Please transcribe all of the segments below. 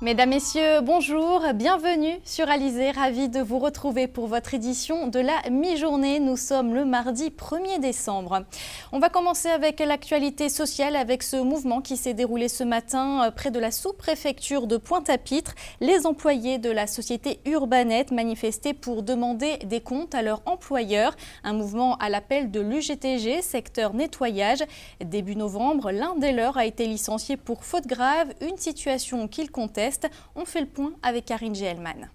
Mesdames, Messieurs, bonjour, bienvenue sur Alizé, ravi de vous retrouver pour votre édition de la mi-journée. Nous sommes le mardi 1er décembre. On va commencer avec l'actualité sociale, avec ce mouvement qui s'est déroulé ce matin près de la sous-préfecture de Pointe-à-Pitre. Les employés de la société Urbanet manifestaient pour demander des comptes à leur employeur. Un mouvement à l'appel de l'UGTG, secteur nettoyage. Début novembre, l'un des leurs a été licencié pour faute grave, une situation qu'il conteste. On fait le point avec Karine Gelman.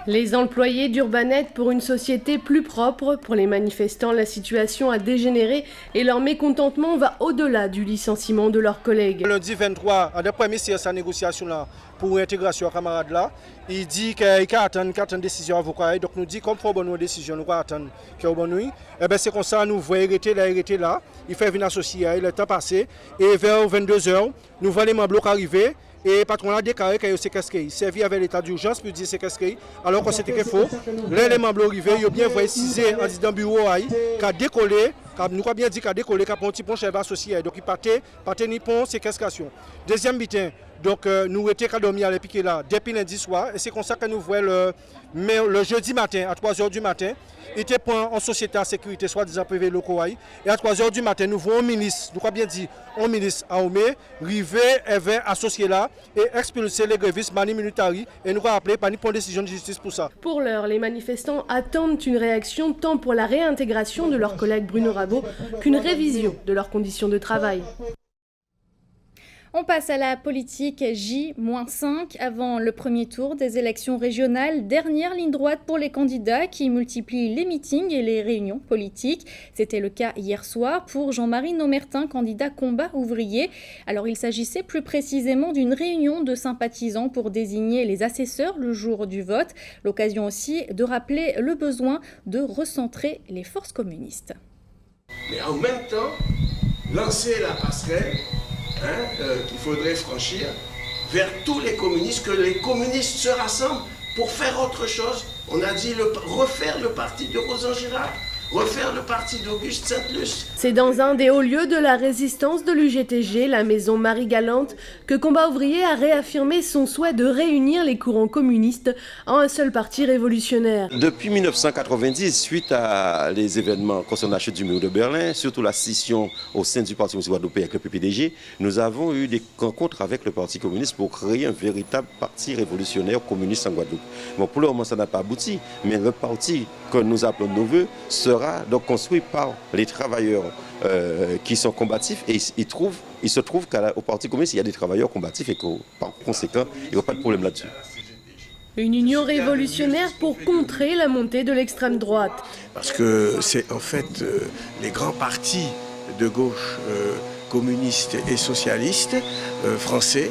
Les employés d'Urbanet pour une société plus propre. Pour les manifestants, la situation a dégénéré et leur mécontentement va au-delà du licenciement de leurs collègues. Lundi 23, à la première séance de négociation là, pour l'intégration camarade là, il dit qu'il attend une décision avocat. Donc nous dit comme faut bonne décision, nous attendre qu'il y ait bonne nuit. Et ben c'est comme ça nous voyons arrêter là, il fait venir associé, le temps passé et vers 22h, nous voyons les membres arriver. Et le patron a déclaré qu'il y a séquestré. Il servi avec l'état d'urgence pour dire séquestré. Alors que c'était faux. Les membres arrivés, ils ont bien voicisé en disant bureau qui a décollé, nous avons bien dit qu'il a décollé, qui a pris un petit pont chez associé. Donc il partait ni pont, séquestration. Deuxième bitin, donc nous étions dormi à l'épiquer là depuis lundi soir. Et c'est comme ça que nous voyons le jeudi matin, à 3h du matin, il était en société à sécurité, soit-disant privé locaux. Et à 3h du matin, nous voyons un ministre, nous avons bien dit, un ministre à Omé, rivé, avait associé là et expulsé les grévistes mani minutari. Et nous avons appelé par une décision de justice pour ça. Pour l'heure, les manifestants attendent une réaction tant pour la réintégration de leur collègue Bruno Rabault qu'une révision de leurs conditions de travail. On passe à la politique J-5 avant le premier tour des élections régionales. Dernière ligne droite pour les candidats qui multiplient les meetings et les réunions politiques. C'était le cas hier soir pour Jean-Marie Nomertin, candidat combat ouvrier. Alors il s'agissait plus précisément d'une réunion de sympathisants pour désigner les assesseurs le jour du vote. L'occasion aussi de rappeler le besoin de recentrer les forces communistes. Mais en même temps, lancer la passerelle qu'il faudrait franchir vers tous les communistes, que les communistes se rassemblent pour faire autre chose. On a dit refaire le parti de Rosan Girard, refaire le parti d'Auguste Sainte-Luce. C'est dans un des hauts lieux de la résistance de l'UGTG, la maison Marie-Galante, que Combat Ouvrier a réaffirmé son souhait de réunir les courants communistes en un seul parti révolutionnaire. Depuis 1990, suite à les événements concernant la chute du mur de Berlin, surtout la scission au sein du Parti communiste guadeloupéen avec le PPDG, nous avons eu des rencontres avec le Parti communiste pour créer un véritable parti révolutionnaire communiste en Guadeloupe. Bon, pour le moment, ça n'a pas abouti, mais le parti que nous appelons de nos voeux sera donc construit par les travailleurs qui sont combatifs et il se trouve qu'au Parti communiste, il y a des travailleurs combatifs et que par conséquent, il n'y a pas de problème là-dessus. Une union révolutionnaire pour contrer la montée de l'extrême droite. Parce que c'est en fait les grands partis de gauche communistes et socialistes français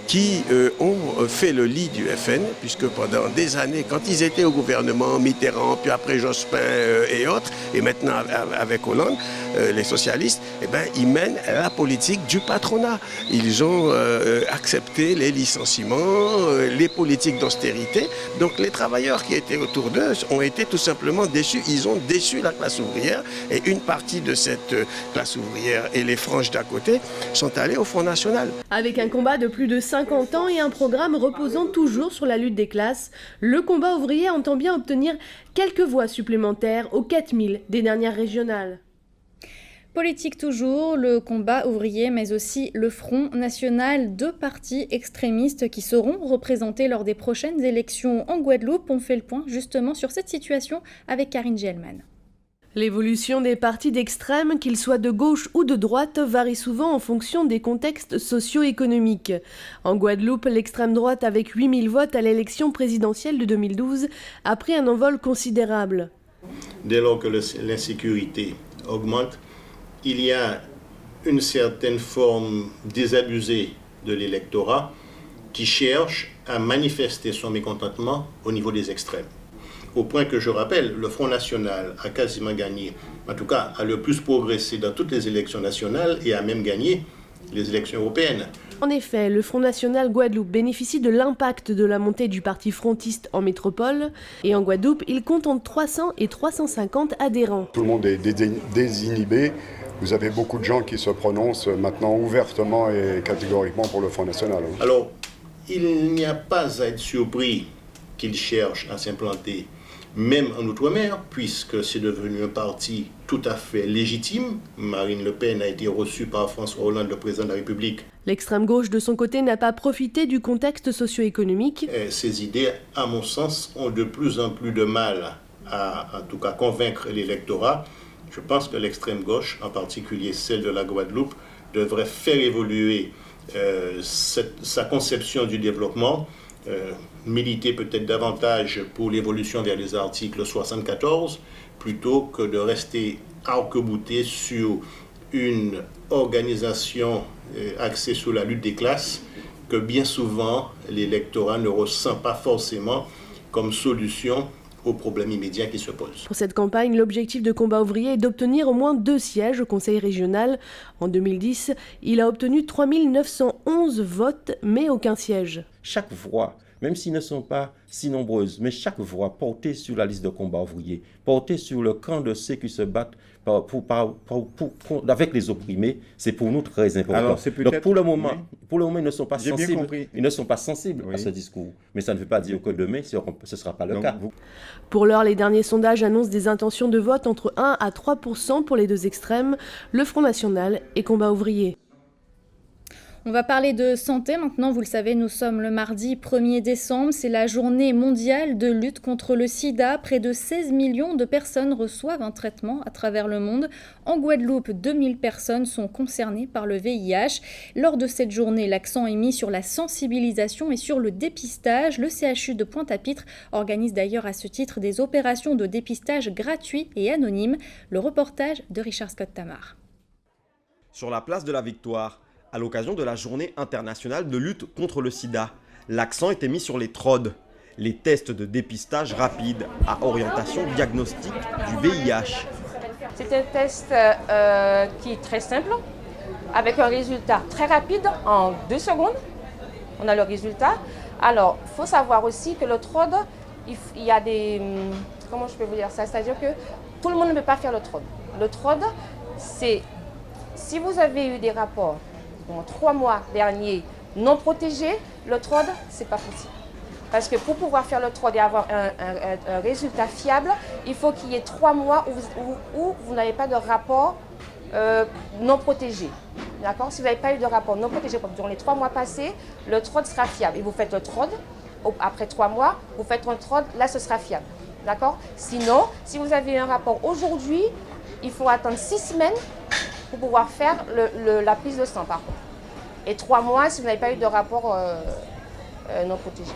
qui ont fait le lit du FN, puisque pendant des années, quand ils étaient au gouvernement, Mitterrand, puis après Jospin et autres, et maintenant avec Hollande, les socialistes, eh ben, ils mènent la politique du patronat. Ils ont accepté les licenciements, les politiques d'austérité. Donc les travailleurs qui étaient autour d'eux ont été tout simplement déçus. Ils ont déçu la classe ouvrière, et une partie de cette classe ouvrière et les franges d'à côté sont allés au Front National. Avec un combat de plus de 50 ans et un programme reposant toujours sur la lutte des classes, le combat ouvrier entend bien obtenir quelques voix supplémentaires aux 4000 des dernières régionales. Politique toujours, le combat ouvrier, mais aussi le Front National, deux partis extrémistes qui seront représentés lors des prochaines élections en Guadeloupe. On fait le point justement sur cette situation avec Karine Gelman. L'évolution des partis d'extrême, qu'ils soient de gauche ou de droite, varie souvent en fonction des contextes socio-économiques. En Guadeloupe, l'extrême droite, avec 8000 votes à l'élection présidentielle de 2012, a pris un envol considérable. Dès lors que l'insécurité augmente, il y a une certaine forme désabusée de l'électorat qui cherche à manifester son mécontentement au niveau des extrêmes. Au point que je rappelle, le Front National a quasiment gagné, en tout cas a le plus progressé dans toutes les élections nationales et a même gagné les élections européennes. En effet, le Front National Guadeloupe bénéficie de l'impact de la montée du parti frontiste en métropole et en Guadeloupe, il compte entre 300 et 350 adhérents. Tout le monde est désinhibé, vous avez beaucoup de gens qui se prononcent maintenant ouvertement et catégoriquement pour le Front National. Alors, il n'y a pas à être surpris qu'ils cherchent à s'implanter, même en Outre-mer, puisque c'est devenu un parti tout à fait légitime. Marine Le Pen a été reçue par François Hollande, le président de la République. L'extrême gauche, de son côté, n'a pas profité du contexte socio-économique. Ces idées, à mon sens, ont de plus en plus de mal à, en tout cas, convaincre l'électorat. Je pense que l'extrême gauche, en particulier celle de la Guadeloupe, devrait faire évoluer sa conception du développement, militer peut-être davantage pour l'évolution vers les articles 74, plutôt que de rester arc-bouté sur une organisation axée sur la lutte des classes que bien souvent l'électorat ne ressent pas forcément comme solution aux problèmes immédiats qui se posent. Pour cette campagne, l'objectif de Combat Ouvrier est d'obtenir au moins 2 sièges au Conseil régional. En 2010, il a obtenu 3 911 votes, mais aucun siège. Chaque voix, même s'ils ne sont pas si nombreuses, mais chaque voix portée sur la liste de Combat Ouvrier, portée sur le camp de ceux qui se battent avec les opprimés, c'est pour nous très important. Alors, donc pour le moment, ils ne sont pas sensibles, Oui. à ce discours. Mais ça ne veut pas dire que demain, ce ne sera pas le cas. Pour l'heure, les derniers sondages annoncent des intentions de vote entre 1 à 3% pour les deux extrêmes, le Front National et Combat Ouvrier. On va parler de santé maintenant. Vous le savez, nous sommes le mardi 1er décembre. C'est la journée mondiale de lutte contre le sida. Près de 16 millions de personnes reçoivent un traitement à travers le monde. En Guadeloupe, 2000 personnes sont concernées par le VIH. Lors de cette journée, l'accent est mis sur la sensibilisation et sur le dépistage. Le CHU de Pointe-à-Pitre organise d'ailleurs à ce titre des opérations de dépistage gratuits et anonymes. Le reportage de Richard Scott-Tamar. Sur la place de la Victoire, à l'occasion de la journée internationale de lutte contre le sida, l'accent était mis sur les TROD, les tests de dépistage rapide à orientation diagnostique du VIH. C'est un test qui est très simple, avec un résultat très rapide, en 2 secondes. On a le résultat. Alors, il faut savoir aussi que le TROD, il y a des... Comment je peux vous dire ça? C'est-à-dire que tout le monde ne peut pas faire le TROD. Le TROD, c'est... Si vous avez eu des rapports 3 mois derniers non protégés, le TROD, c'est pas possible. Parce que pour pouvoir faire le TROD et avoir un résultat fiable, il faut qu'il y ait 3 mois où vous n'avez pas de rapport non protégé. D'accord? Si vous n'avez pas eu de rapport non protégé durant les 3 mois passés, le TROD sera fiable. Et vous faites le TROD, après 3 mois, vous faites un TROD, là ce sera fiable. D'accord? Sinon, si vous avez un rapport aujourd'hui, il faut attendre 6 semaines pour pouvoir faire la prise de sang par contre. Et 3 mois si vous n'avez pas eu de rapport non protégé.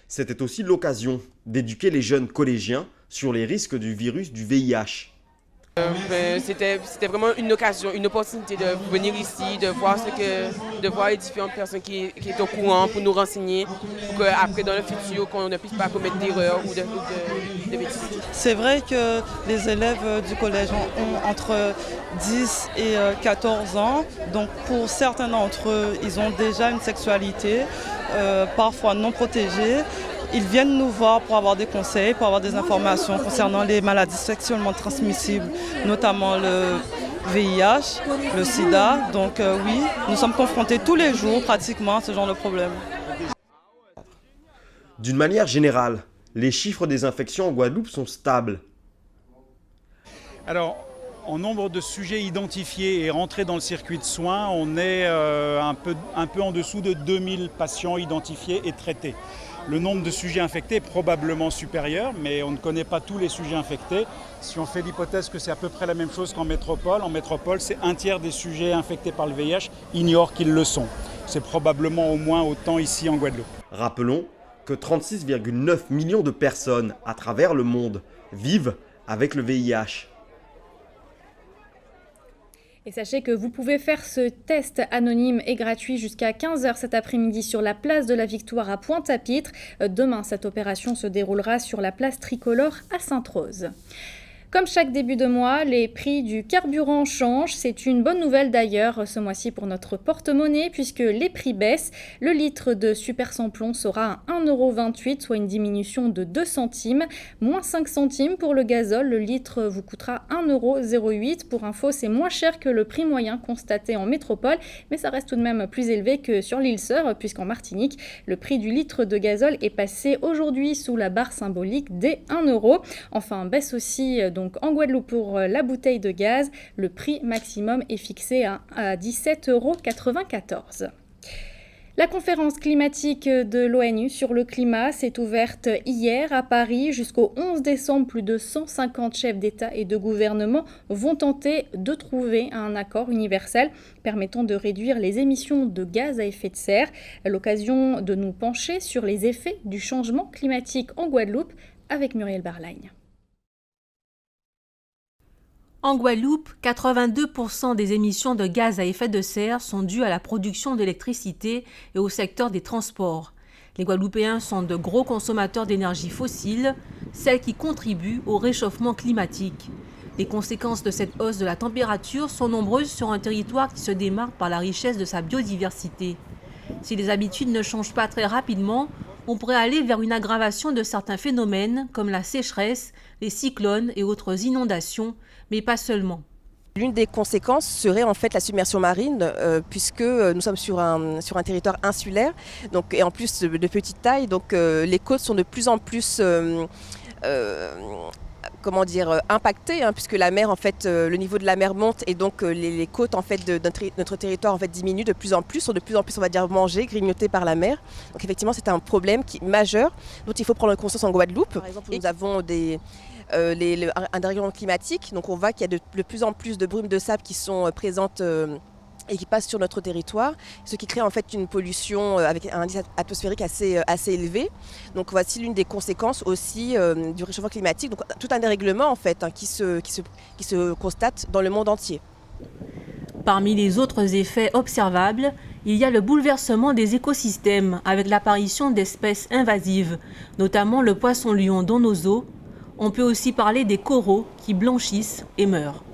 C'était aussi l'occasion d'éduquer les jeunes collégiens sur les risques du virus du VIH. C'était vraiment une occasion, une opportunité de venir ici, de voir les différentes personnes qui sont au courant pour nous renseigner, pour qu'après dans le futur, qu'on ne puisse pas commettre d'erreurs ou de bêtises. C'est vrai que les élèves du collège ont entre 10 et 14 ans, donc pour certains d'entre eux, ils ont déjà une sexualité, parfois non protégée. Ils viennent nous voir pour avoir des conseils, pour avoir des informations concernant les maladies sexuellement transmissibles, notamment le VIH, le sida. Donc oui, nous sommes confrontés tous les jours pratiquement à ce genre de problème. D'une manière générale, les chiffres des infections en Guadeloupe sont stables. Alors, en nombre de sujets identifiés et rentrés dans le circuit de soins, on est un peu en dessous de 2000 patients identifiés et traités. Le nombre de sujets infectés est probablement supérieur, mais on ne connaît pas tous les sujets infectés. Si on fait l'hypothèse que c'est à peu près la même chose qu'en métropole, c'est 1/3 des sujets infectés par le VIH ignorent qu'ils le sont. C'est probablement au moins autant ici en Guadeloupe. Rappelons que 36,9 millions de personnes à travers le monde vivent avec le VIH. Et sachez que vous pouvez faire ce test anonyme et gratuit jusqu'à 15h cet après-midi sur la place de la Victoire à Pointe-à-Pitre. Demain, cette opération se déroulera sur la place Tricolore à Sainte-Rose. Comme chaque début de mois, les prix du carburant changent. C'est une bonne nouvelle d'ailleurs ce mois-ci pour notre porte-monnaie puisque les prix baissent. Le litre de super sans-plomb sera à 1,28 €, soit une diminution de 2 centimes. Moins 5 centimes pour le gazole. Le litre vous coûtera 1,08 €. Pour info, c'est moins cher que le prix moyen constaté en métropole, mais ça reste tout de même plus élevé que sur l'île Sœur puisqu'en Martinique, le prix du litre de gazole est passé aujourd'hui sous la barre symbolique des 1 €. Enfin, baisse aussi donc en Guadeloupe pour la bouteille de gaz. Le prix maximum est fixé à 17,94 €. La conférence climatique de l'ONU sur le climat s'est ouverte hier à Paris. Jusqu'au 11 décembre, plus de 150 chefs d'État et de gouvernement vont tenter de trouver un accord universel permettant de réduire les émissions de gaz à effet de serre. À l'occasion de nous pencher sur les effets du changement climatique en Guadeloupe avec Muriel Barlagne. En Guadeloupe, 82% des émissions de gaz à effet de serre sont dues à la production d'électricité et au secteur des transports. Les Guadeloupéens sont de gros consommateurs d'énergie fossile, celle qui contribue au réchauffement climatique. Les conséquences de cette hausse de la température sont nombreuses sur un territoire qui se démarque par la richesse de sa biodiversité. Si les habitudes ne changent pas très rapidement, on pourrait aller vers une aggravation de certains phénomènes comme la sécheresse, les cyclones et autres inondations, mais pas seulement. L'une des conséquences serait en fait la submersion marine, puisque nous sommes sur un territoire insulaire, donc, et en plus de petite taille, donc les côtes sont de plus en plus impactées, puisque la mer, en fait, le niveau de la mer monte et donc les côtes en fait, de notre territoire en fait, diminuent de plus en plus, sont de plus en plus, on va dire, mangées, grignotées par la mer. Donc effectivement, c'est un problème majeur dont il faut prendre conscience en Guadeloupe. Par exemple, nous avons un dérèglement climatique, donc on voit qu'il y a de plus en plus de brumes de sable qui sont présentes et qui passent sur notre territoire, ce qui crée en fait une pollution avec un indice atmosphérique assez élevé. Donc voici l'une des conséquences aussi du réchauffement climatique, donc tout un dérèglement en fait qui se constate dans le monde entier. Parmi les autres effets observables, il y a le bouleversement des écosystèmes avec l'apparition d'espèces invasives, notamment le poisson-lion dans nos eaux. On peut aussi parler des coraux qui blanchissent et meurent.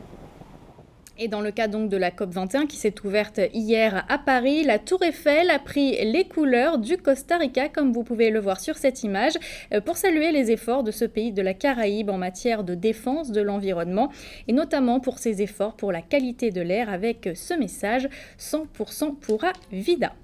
Et dans le cas donc de la COP21 qui s'est ouverte hier à Paris, la Tour Eiffel a pris les couleurs du Costa Rica, comme vous pouvez le voir sur cette image, pour saluer les efforts de ce pays de la Caraïbe en matière de défense de l'environnement, et notamment pour ses efforts pour la qualité de l'air avec ce message « 100% Pura Vida ».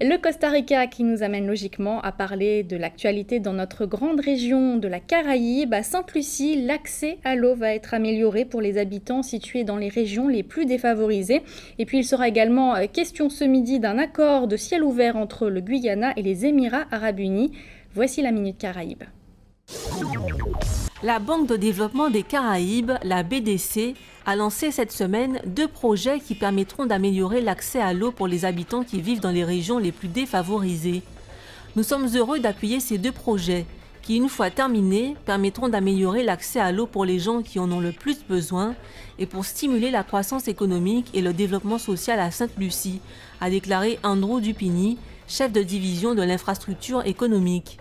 Le Costa Rica qui nous amène logiquement à parler de l'actualité dans notre grande région de la Caraïbe. À Sainte-Lucie, l'accès à l'eau va être amélioré pour les habitants situés dans les régions les plus défavorisées. Et puis il sera également question ce midi d'un accord de ciel ouvert entre le Guyana et les Émirats Arabes Unis. Voici la Minute Caraïbe. La Banque de développement des Caraïbes, la BDC, a lancé cette semaine 2 projets qui permettront d'améliorer l'accès à l'eau pour les habitants qui vivent dans les régions les plus défavorisées. Nous sommes heureux d'appuyer ces 2 projets qui, une fois terminés, permettront d'améliorer l'accès à l'eau pour les gens qui en ont le plus besoin et pour stimuler la croissance économique et le développement social à Sainte-Lucie, a déclaré Andrew Dupini, chef de division de l'infrastructure économique.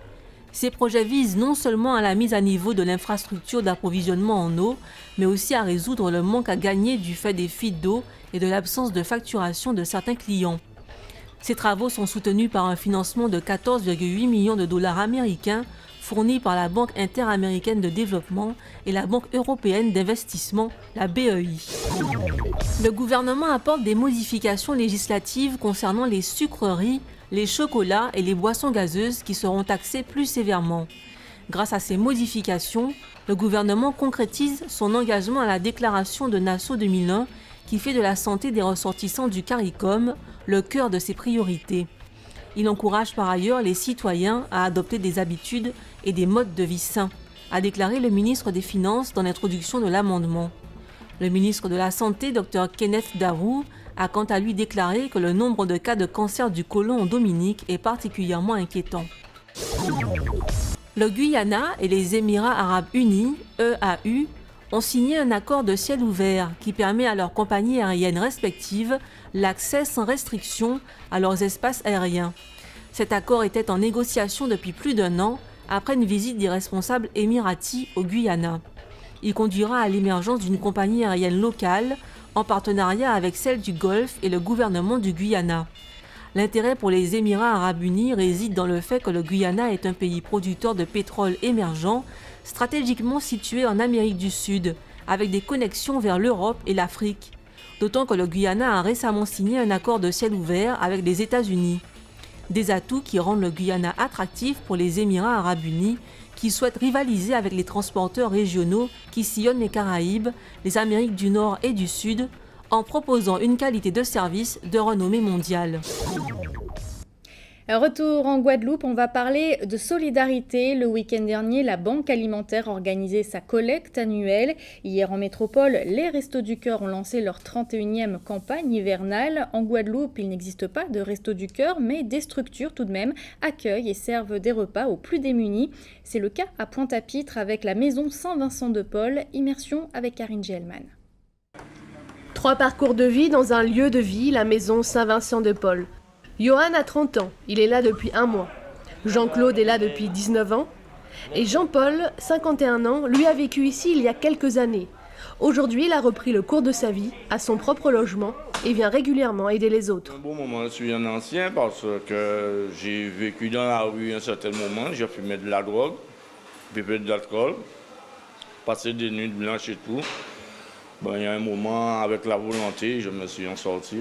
Ces projets visent non seulement à la mise à niveau de l'infrastructure d'approvisionnement en eau, mais aussi à résoudre le manque à gagner du fait des fuites d'eau et de l'absence de facturation de certains clients. Ces travaux sont soutenus par un financement de 14,8 millions de dollars américains fourni par la Banque interaméricaine de développement et la Banque européenne d'investissement, la BEI. Le gouvernement apporte des modifications législatives concernant les sucreries, les chocolats et les boissons gazeuses qui seront taxés plus sévèrement. Grâce à ces modifications, le gouvernement concrétise son engagement à la déclaration de Nassau 2001 qui fait de la santé des ressortissants du CARICOM le cœur de ses priorités. Il encourage par ailleurs les citoyens à adopter des habitudes et des modes de vie sains, a déclaré le ministre des Finances dans l'introduction de l'amendement. Le ministre de la Santé, Dr Kenneth Darroux, a quant à lui déclaré que le nombre de cas de cancer du côlon en Dominique est particulièrement inquiétant. Le Guyana et les Émirats Arabes Unis, EAU, ont signé un accord de ciel ouvert qui permet à leurs compagnies aériennes respectives l'accès sans restriction à leurs espaces aériens. Cet accord était en négociation depuis plus d'1 an après une visite des responsables émiratis au Guyana. Il conduira à l'émergence d'une compagnie aérienne locale en partenariat avec celle du Golfe et le gouvernement du Guyana. L'intérêt pour les Émirats arabes unis réside dans le fait que le Guyana est un pays producteur de pétrole émergent, stratégiquement situé en Amérique du Sud, avec des connexions vers l'Europe et l'Afrique. D'autant que le Guyana a récemment signé un accord de ciel ouvert avec les États-Unis. Des atouts qui rendent le Guyana attractif pour les Émirats arabes unis, qui souhaitent rivaliser avec les transporteurs régionaux qui sillonnent les Caraïbes, les Amériques du Nord et du Sud, en proposant une qualité de service de renommée mondiale. Retour en Guadeloupe, on va parler de solidarité. Le week-end dernier, la Banque alimentaire a organisé sa collecte annuelle. Hier en métropole, les Restos du Cœur ont lancé leur 31e campagne hivernale. En Guadeloupe, il n'existe pas de Restos du Cœur, mais des structures tout de même accueillent et servent des repas aux plus démunis. C'est le cas à Pointe-à-Pitre avec la maison Saint-Vincent-de-Paul. Immersion avec Karine Gelman. 3 parcours de vie dans un lieu de vie, la maison Saint-Vincent-de-Paul. Johan a 30 ans, il est là depuis 1 mois. Jean-Claude est là depuis 19 ans. Et Jean-Paul, 51 ans, lui a vécu ici il y a quelques années. Aujourd'hui, il a repris le cours de sa vie, à son propre logement, et vient régulièrement aider les autres. Un bon moment, je suis un ancien parce que j'ai vécu dans la rue à un certain moment. J'ai fumé de la drogue, bébé de l'alcool, passé des nuits blanches et tout. Il y a un moment, avec la volonté, je me suis en sorti.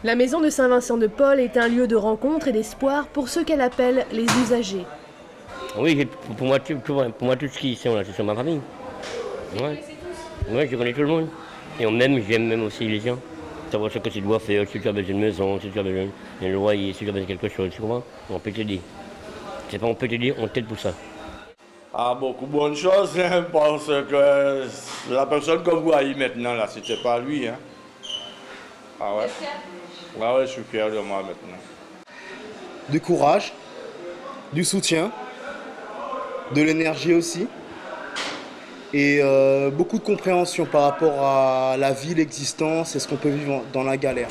La maison de Saint-Vincent-de-Paul est un lieu de rencontre et d'espoir pour ceux qu'elle appelle les usagers. Oui, pour moi, tout ce qui est là, c'est sur ma famille. Ouais, je connais tout le monde. Et j'aime même aussi les gens. Savoir ce que tu dois faire, si tu as besoin d'une maison, si tu as besoin d'un loyer, si tu as besoin de quelque chose, tu comprends? On peut t'aider. C'est pas on peut t'aider, on t'aide pour ça. Beaucoup de bonnes choses, hein, parce que la personne que vous voyez maintenant, là, c'était pas lui. Hein. Ah ouais? Ouais, je suis fier de moi maintenant. Du courage, du soutien, de l'énergie aussi, et beaucoup de compréhension par rapport à la vie, l'existence et ce qu'on peut vivre dans la galère.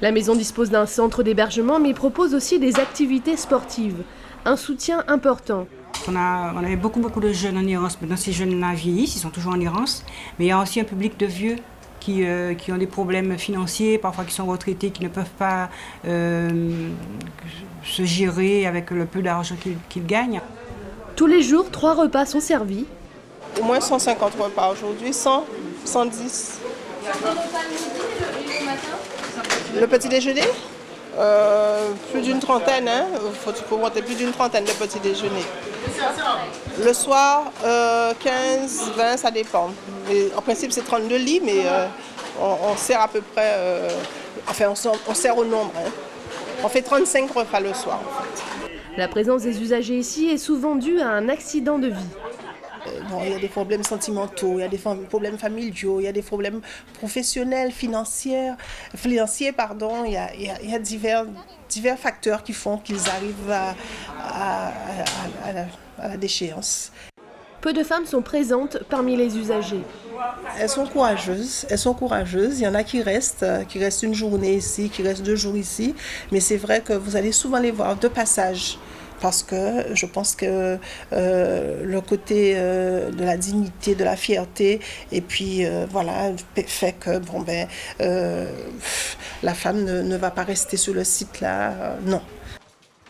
La maison dispose d'un centre d'hébergement, mais propose aussi des activités sportives. Un soutien important. On avait beaucoup de jeunes en errance. Maintenant, ces jeunes-là vieillissent, ils sont toujours en errance. Mais il y a aussi un public de vieux qui ont des problèmes financiers, parfois qui sont retraités, qui ne peuvent pas se gérer avec le peu d'argent qu'ils gagnent. Tous les jours, 3 repas sont servis. Au moins 150 repas aujourd'hui, 100, 110. Le petit déjeuner plus d'une trentaine, hein. Faut monter plus d'une trentaine de petits déjeuners. Le soir, 15, 20, ça dépend. Et en principe, c'est 32 lits, mais on sert à peu près... on sert au nombre. Hein. On fait 35 repas le soir. En fait. La présence des usagers ici est souvent due à un accident de vie. Il y a des problèmes sentimentaux, il y a des problèmes familiaux, il y a des problèmes professionnels, financiers, il y a divers facteurs qui font qu'ils arrivent à la déchéance. Peu de femmes sont présentes parmi les usagers. Elles sont courageuses. Il y en a qui restent une journée ici, qui restent 2 jours ici. Mais c'est vrai que vous allez souvent les voir de passage. Parce que je pense que le côté de la dignité, de la fierté, et puis fait que la femme ne va pas rester sur le site là, non.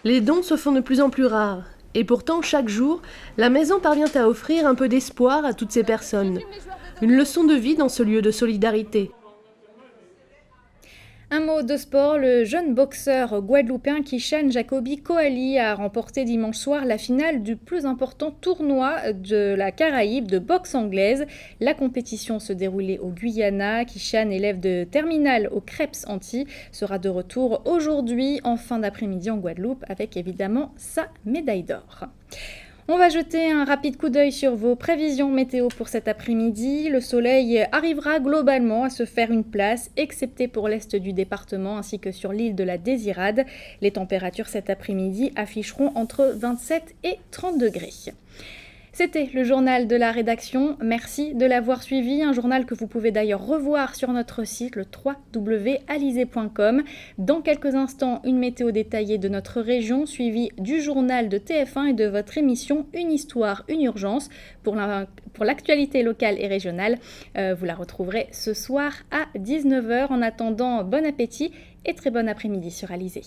Les dons se font de plus en plus rares. Et pourtant, chaque jour, la maison parvient à offrir un peu d'espoir à toutes ces personnes. Une leçon de vie dans ce lieu de solidarité. Un mot de sport, le jeune boxeur guadeloupéen Kishan Jacobi Koali a remporté dimanche soir la finale du plus important tournoi de la Caraïbe de boxe anglaise. La compétition se déroulait au Guyana. Kishan, élève de terminale au Crêpes Antilles, sera de retour aujourd'hui en fin d'après-midi en Guadeloupe avec évidemment sa médaille d'or. On va jeter un rapide coup d'œil sur vos prévisions météo pour cet après-midi. Le soleil arrivera globalement à se faire une place, excepté pour l'est du département ainsi que sur l'île de la Désirade. Les températures cet après-midi afficheront entre 27 et 30 degrés. C'était le journal de la rédaction. Merci de l'avoir suivi. Un journal que vous pouvez d'ailleurs revoir sur notre site, le www.alizé.com. Dans quelques instants, une météo détaillée de notre région, suivie du journal de TF1 et de votre émission Une histoire, une urgence. Pour l'actualité locale et régionale, vous la retrouverez ce soir à 19h. En attendant, bon appétit et très bon après-midi sur Alizé.